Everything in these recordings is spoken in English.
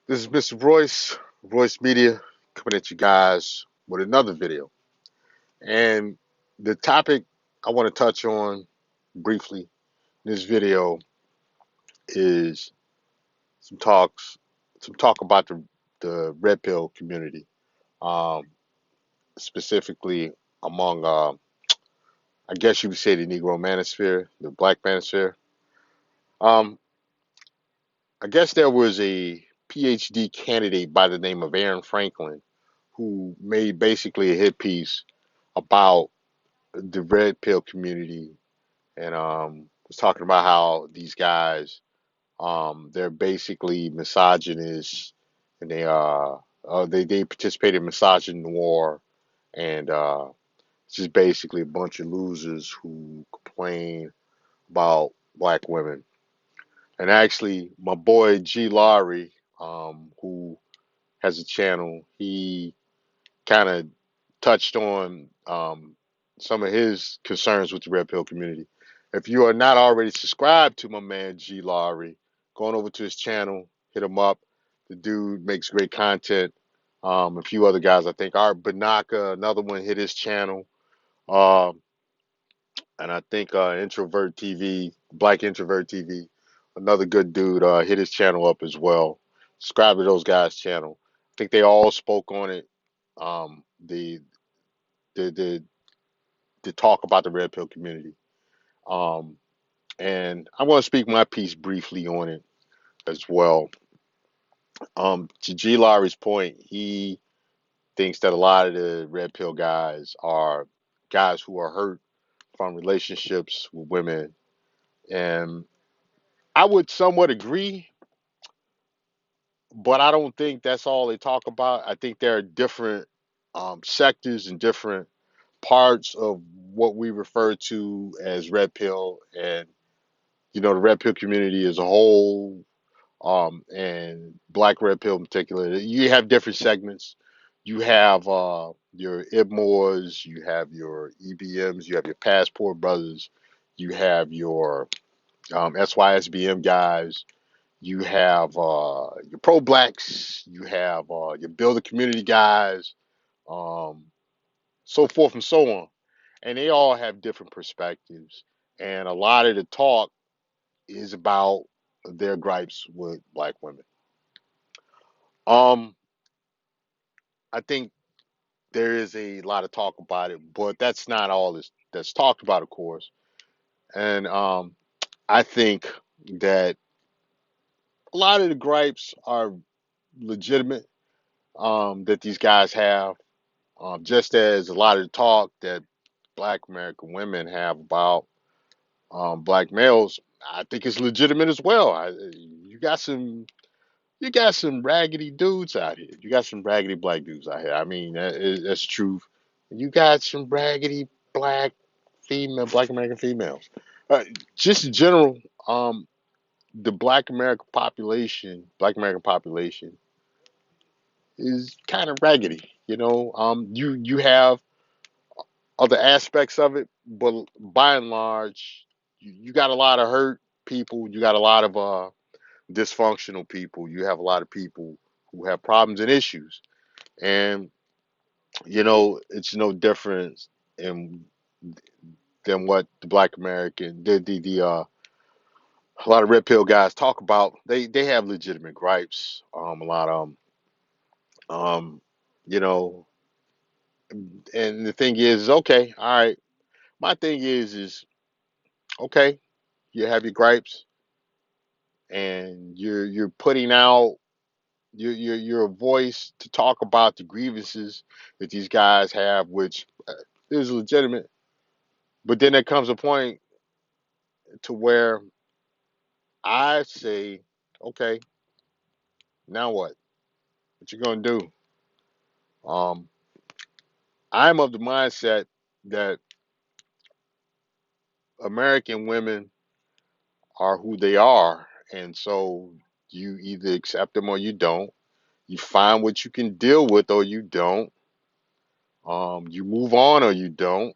This is Mr. Royce Media, coming at you guys with another video. And the topic I want to touch on briefly in this video is some talks, some talk about the red pill community, um, specifically among, I guess you would say, the Negro manosphere, the Black manosphere. Um, I guess there was a PhD candidate by the name of Aaron Franklin who made basically a hit piece about the red pill community and was talking about how these guys they're basically misogynist and they participate in misogynist war and it's just basically a bunch of losers who complain about black women. And actually my boy G Laurie, who has a channel, he kind of touched on some of his concerns with the red pill community. If you are not already subscribed to my man G Laurie, going over to his channel, hit him up. The dude makes great content. A few other guys, I think Art Banaka, another one, hit his channel. Um, and I think Introvert TV, Black Introvert TV, another good dude, hit his channel up as well. Subscribe to those guys' channel. I think they all spoke on it. The the the the talk about the red pill community. Um, and I want to speak my piece briefly on it as well. To G. Laurie's point, he thinks that a lot of the red pill guys are guys who are hurt from relationships with women, and I would somewhat agree, but I don't think that's all they talk about. I think there are different sectors and different parts of what we refer to as red pill, and the red pill community as a whole, and black red pill in particular. You have different segments. You have your IBMORs, you have your EBMs, you have your Passport Brothers, you have your SYSBM guys, you have your pro blacks, you have your builder community guys, um, so forth and so on. And they all have different perspectives. And a lot of the talk is about their gripes with black women. Um, I think there is a lot of talk about it, but that's not all that's talked about, of course. And I think that a lot of the gripes are legitimate, that these guys have, just as a lot of the talk that black American women have about black males. I think it's legitimate as well. You got some you got some raggedy dudes out here. You got some raggedy black dudes out here. I mean, that's truth. You got some raggedy black American females. Just in general, the black American population is kind of raggedy. You have other aspects of it, but by and large, you got a lot of hurt people. You got a lot of dysfunctional people. You have a lot of people who have problems and issues. And it's no different in than what the black American the a lot of red pill guys talk about. They have legitimate gripes. A lot of them. You know, and the thing is, okay, all right. My thing is okay. You have your gripes, and you're putting out your voice to talk about the grievances that these guys have, which is legitimate. But then there comes a point to where I say, okay, now what? What you gonna do? Um, I'm of the mindset that American women are who they are, and so you either accept them or you don't. You find what you can deal with or you don't. You move on or you don't.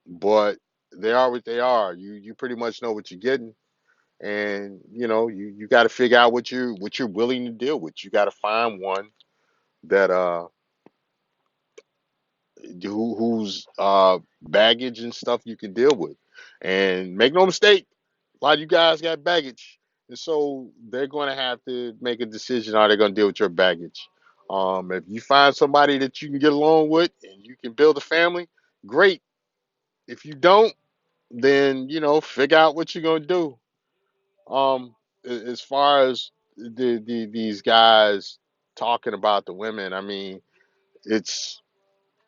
But they are what they are. You pretty much know what you're getting, and you got to figure out what you're willing to deal with. You got to find one that whose baggage and stuff you can deal with. And make no mistake, a lot of you guys got baggage, and so they're going to have to make a decision how they're going to deal with your baggage. If you find somebody that you can get along with and you can build a family, great. If you don't, then figure out what you're going to do. As far as these guys talking about the women, I mean, it's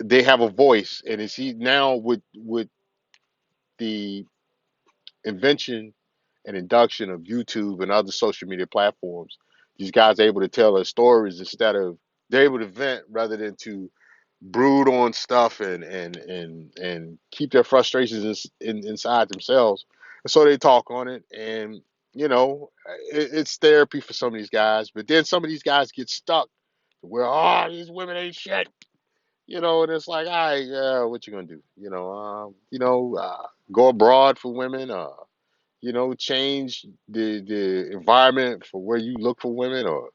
they have a voice, and it's now with the invention and induction of YouTube and other social media platforms, these guys are able to tell their stories instead of they're able to vent rather than to brood on stuff and keep their frustrations inside themselves. And so they talk on it, and it's therapy for some of these guys. But then some of these guys get stuck where these women ain't shit. And it's like, all right, what you gonna do? Go abroad for women, change the environment for where you look for women, or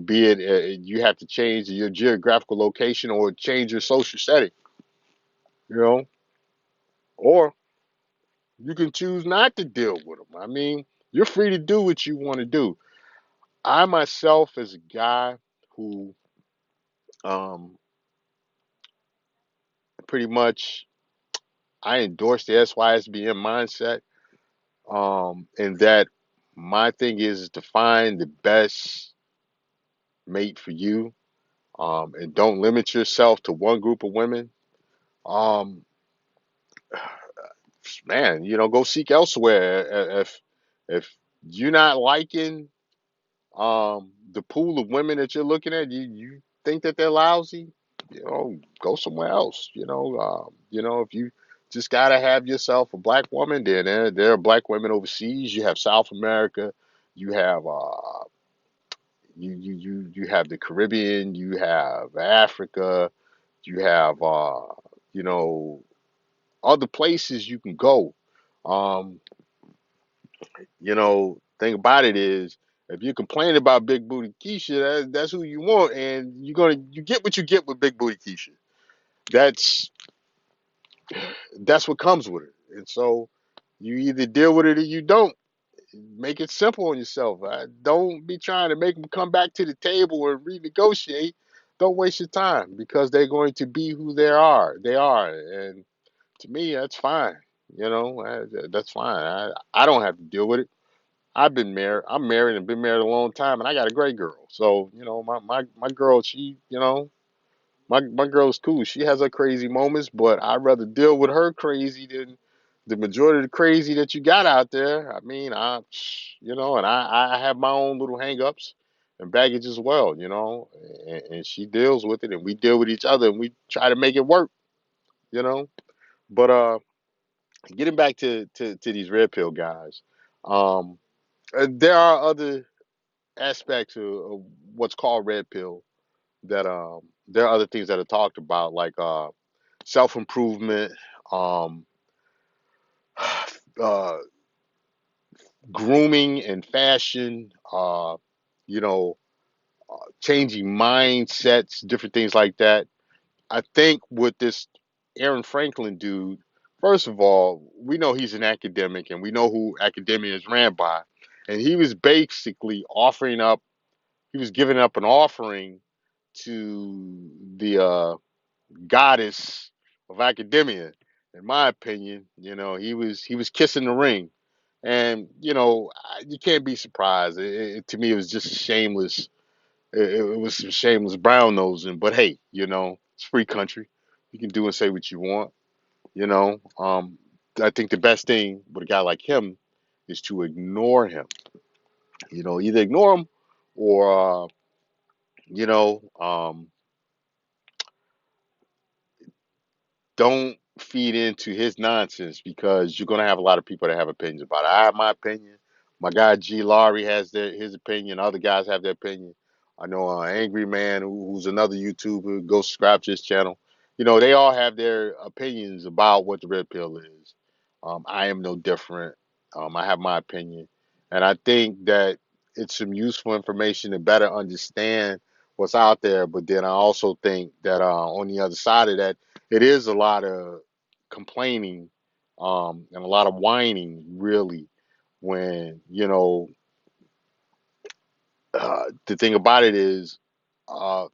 be it you have to change your geographical location or change your social setting, you know, or you can choose not to deal with them. I mean, you're free to do what you want to do. I myself, as a guy who um, pretty much I endorse the SYSBM mindset, and that my thing is to find the best mate for you, and don't limit yourself to one group of women. Um, Man, go seek elsewhere. If you're not liking the pool of women that you're looking at, you think that they're lousy, go somewhere else. If you just gotta have yourself a black woman, then there are black women overseas. You have South America, you have you have the Caribbean, you have Africa, you have you know other places you can go. Um, thing about it is, if you're complaining about Big Booty Keisha, that's who you want, and you get what you get with Big Booty Keisha. That's that's what comes with it, and so you either deal with it or you don't. Make it simple on yourself. Don't be trying to make them come back to the table and renegotiate. Don't waste your time because they're going to be who they are. They are, and to me, that's fine. That's fine. I don't have to deal with it. I've been married. I'm married and been married a long time, and I got a great girl. So my girl, she my girl's cool. She has her crazy moments, but I'd rather deal with her crazy than the majority of the crazy that you got out there. I mean, and I have my own little hangups and baggage as well. And she deals with it, and we deal with each other, and we try to make it work. You know, but getting back to these red pill guys, um, there are other aspects of what's called red pill that there are other things that are talked about, like self improvement, um, uh, grooming and fashion, you know, changing mindsets, different things like that. I think with this Aaron Franklin dude, first of all, we know he's an academic and we know who academia is ran by. And he was basically offering up, he was giving up an offering to the goddess of academia. In my opinion, he was kissing the ring, and you can't be surprised. To me, it was just shameless. It was some shameless brown nosing. But hey, it's a free country. You can do and say what you want. You know, um, I think the best thing with a guy like him is to ignore him. Either ignore him or you know, um, don't feed into his nonsense because you're gonna have a lot of people that have opinions about it. I have my opinion. My guy G Laurie has his opinion. Other guys have their opinion. I know Angry Man, who's another YouTuber. Go subscribe to his channel. They all have their opinions about what the red pill is. I am no different. I have my opinion, And I think that it's some useful information to better understand what's out there. But then I also think that on the other side of that, it is a lot of complaining and a lot of whining, really, when, the thing about it is uh,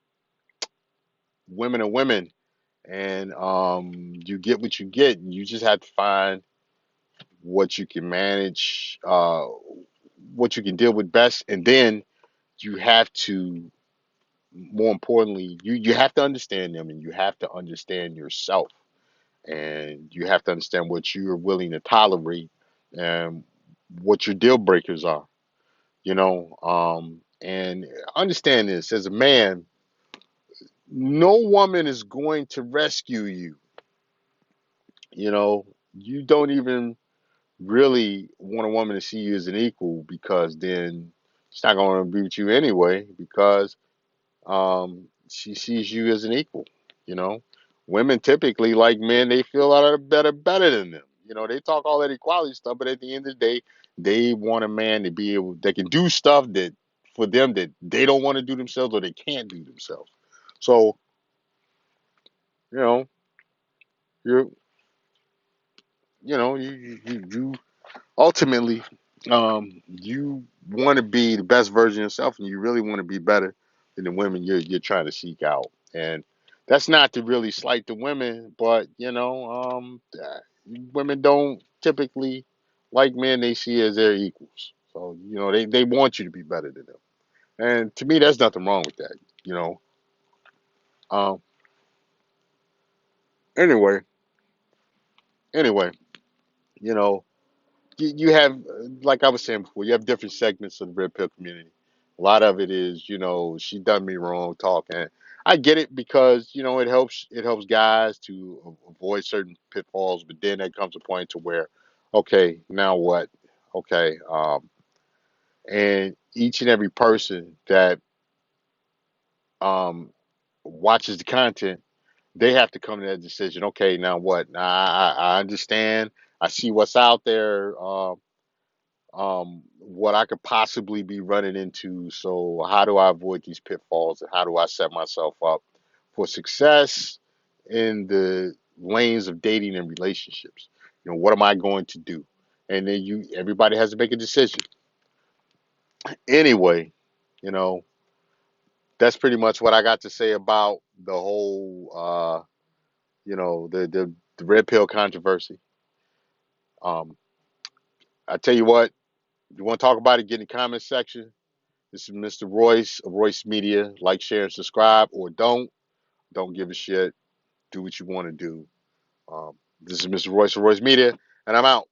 women are women, and you get what you get. And you just have to find what you can manage, what you can deal with best, and then you have to, more importantly, you have to understand them, and you have to understand yourself, and you have to understand what you're willing to tolerate and what your deal breakers are. And understand this: as a man, no woman is going to rescue you. You don't even really want a woman to see you as an equal, because then she's not going to be with you anyway, because she sees you as an equal. You know, women typically like men they feel are better than them. They talk all that equality stuff, but at the end of the day, they want a man to be able that can do stuff that for them that they don't want to do themselves or they can't do themselves. So you know, you're you ultimately, you want to be the best version of yourself, and you really want to be better than the women you're trying to seek out. And that's not to really slight the women, but women don't typically like men they see as their equals. So they want you to be better than them, and to me, there's nothing wrong with that. You know. Um. Anyway, anyway, you know. You have, like I was saying before, you have different segments of the red pill community. A lot of it is, she done me wrong talking. I get it, because it helps guys to avoid certain pitfalls, but then there comes a point to where, okay, now what? Okay, and each and every person that um watches the content, they have to come to that decision. Okay, now what? Now I understand. I see what's out there. What I could possibly be running into. So how do I avoid these pitfalls, and how do I set myself up for success in the lanes of dating and relationships? What am I going to do? And then everybody has to make a decision. Anyway, you know, that's pretty much what I got to say about the whole, the red pill controversy. Um, I tell you what, you want to talk about it, get in the comment section. This is Mr. Royce of Royce Media. Like, share, and subscribe, or don't. Don't give a shit. Do what you want to do. This is Mr. Royce of Royce Media, and I'm out.